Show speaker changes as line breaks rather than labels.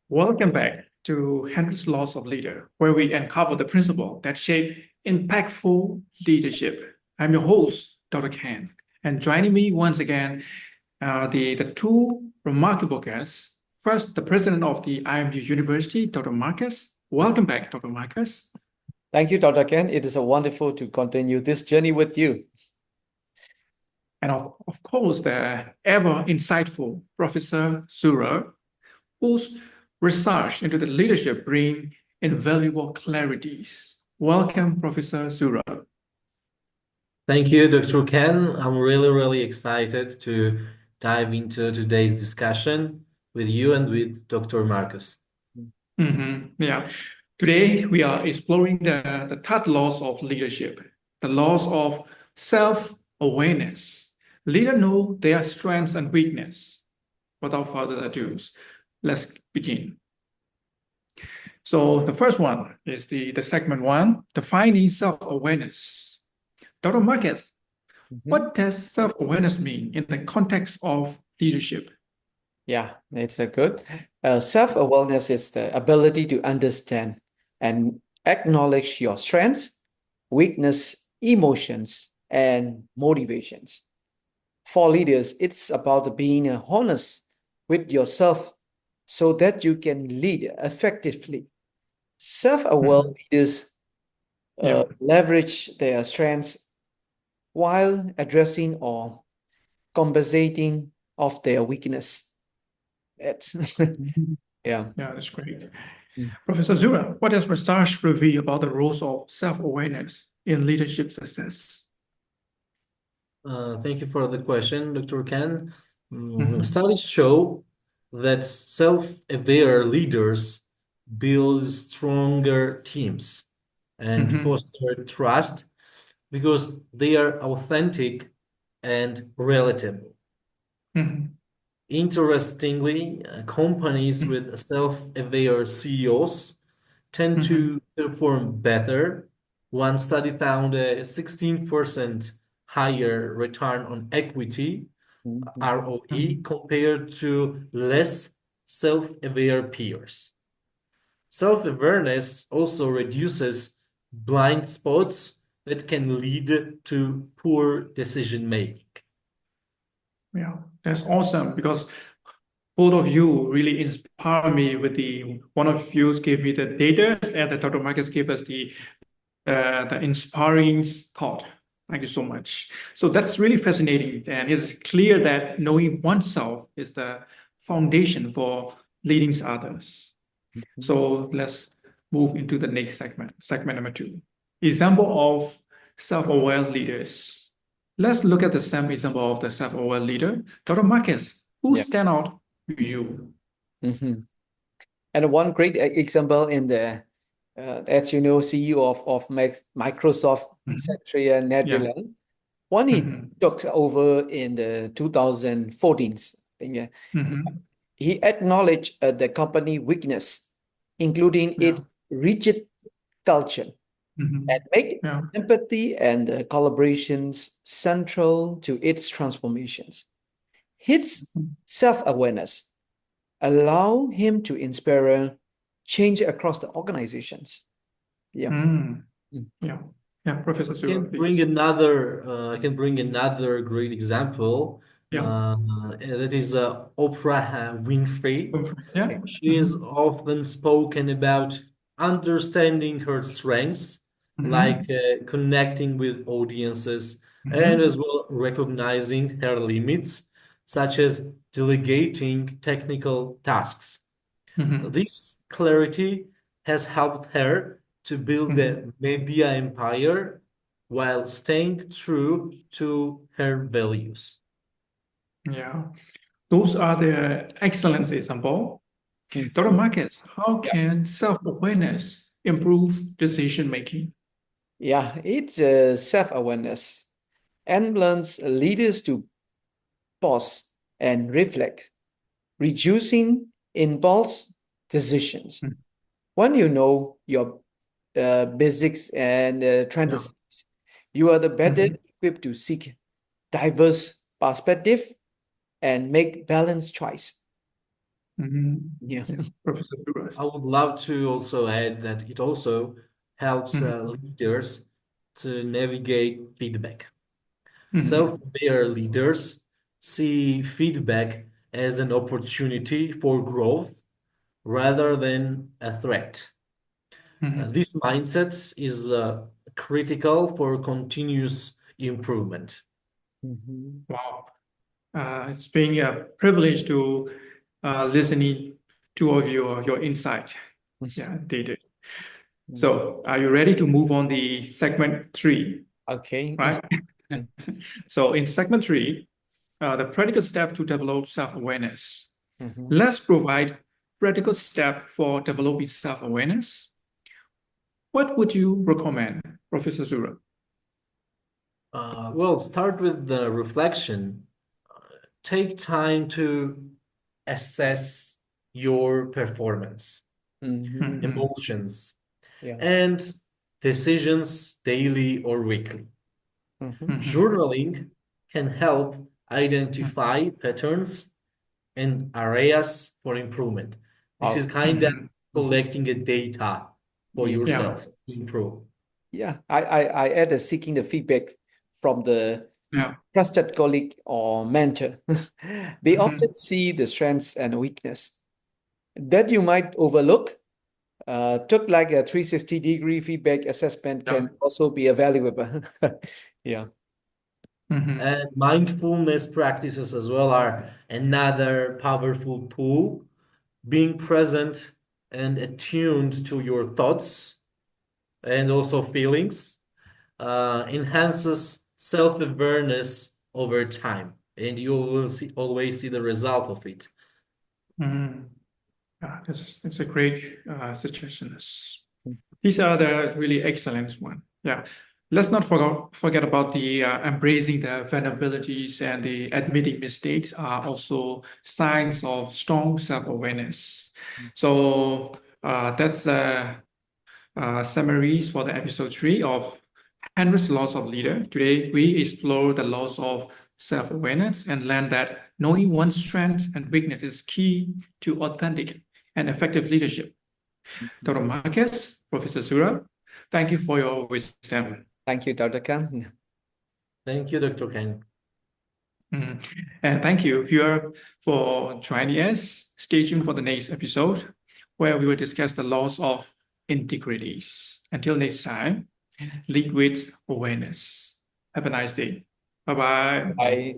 Welcome back to Henry's Laws of Leader, where we uncover the principle that shape impactful leadership. I'm your host, Dr. Ken, and joining me once again are the two remarkable guests. First, the president of the IMU University, Dr. Marcus. Welcome back, Dr. Marcus.
Thank you, Dr. Ken. It is a wonderful to continue this journey with you.
And of course, the ever insightful Professor Zura, whose research into the leadership bring invaluable clarities. Welcome, Professor Zura.
Thank you, Dr. Ken. I'm really excited to dive into today's discussion with you and with Dr. Marcus.
Yeah. Today, we are exploring the third laws of leadership, the laws of self-awareness. Leaders know their strengths and weakness. Without further ado, let's begin. So the first one is the segment one, defining self-awareness. Dr. Marcus, what does self-awareness mean in the context of leadership?
Yeah, it's a good. Self-awareness is the ability to understand and acknowledge your strengths, weakness, emotions, and motivations. For leaders, it's about being honest with yourself so that you can lead effectively. Self-aware leaders leverage their strengths while addressing or compensating of their weakness. That's yeah.
Yeah, that's great.
Mm.
Professor Zura, what does research reveal about the roles of self-awareness in leadership success?
Thank you for the question, Dr. Ken. Studies show that self-aware leaders build stronger teams and foster trust because they are authentic and relatable. Interestingly, companies with self-aware CEOs tend to perform better. One study found a 16% higher return on equity, ROE, compared to less self-aware peers. Self-awareness also reduces blind spots that can lead to poor decision making.
Yeah, that's awesome because both of you really inspire me with one of you gave me the data and the Dr. Marcus gave us the inspiring thought. Thank you so much. So that's really fascinating. And it's clear that knowing oneself is the foundation for leading others. So let's move into the next segment number two. Example of self-aware leaders. Let's look at the same example of the self-aware leader. Dr. Marcus, who stand out to you?
And one great example in the, as you know, CEO of Microsoft, Satya Nadella, one he took over in the 2014. He acknowledged the company weakness, including its rigid culture, and made empathy and collaborations central to its transformations. His self-awareness allow him to inspire change across the organizations.
Professor
I
Zura,
can bring another great example. That is Oprah Winfrey. She is often spoken about understanding her strengths, like connecting with audiences, and as well recognizing her limits, such as delegating technical tasks. This clarity has helped her to build the media empire while staying true to her values.
Yeah, those are the excellent example. Dr. Marcus, how can self-awareness improve decision making?
Yeah, it's self-awareness and learns leaders to pause and reflect, reducing impulse decisions. When you know your basics and tendencies, you are the better equipped to seek diverse perspective and make balanced choice. Yeah.
Professor Duras.
I would love to also add that it also helps leaders to navigate feedback. Self-aware leaders see feedback as an opportunity for growth rather than a threat. This mindset is critical for continuous improvement.
Wow. It's been a privilege to listening to all of your insight. Yeah, David. So are you ready to move on the segment 3,
Okay.
right? So in segment 3, the practical step to develop self-awareness. Let's provide practical step for developing self-awareness. What would you recommend, Professor Zura?
Well, start with the reflection. Take time to assess your performance, emotions,
Yeah.
and decisions daily or weekly. Journaling can help identify patterns and areas for improvement. This is
Oh,
kind of collecting a data for
yeah.
Yeah,
yourself to improve.
Yeah. I added seeking the feedback from the
yeah.
trusted colleague or mentor. They often see the strengths and weakness that you might overlook. Took like a 360-degree feedback assessment
Yeah.
can also be a valuable. Yeah.
And mindfulness practices as well are another powerful tool. Being present and attuned to your thoughts and also feelings enhances self-awareness over time, and you will always see the result of it.
Yeah, that's a great suggestions. These are the really excellent one. Yeah. Let's not forget about the embracing the vulnerabilities and the admitting mistakes are also signs of strong self-awareness. So that's the summaries for the episode 3 of Henry's Laws of Leader. Today, we explore the laws of self-awareness and learn that knowing one's strengths and weakness is key to authentic and effective leadership. Dr. Marcus, Professor Sura, thank you for your wisdom.
Thank you, Dr. Khan.
Thank you, Dr. Ken.
And thank you, viewer, for joining us. Stay tuned for the next episode, where we will discuss the laws of integrities. Until next time, lead with awareness. Have a nice day. Bye-bye.
Bye.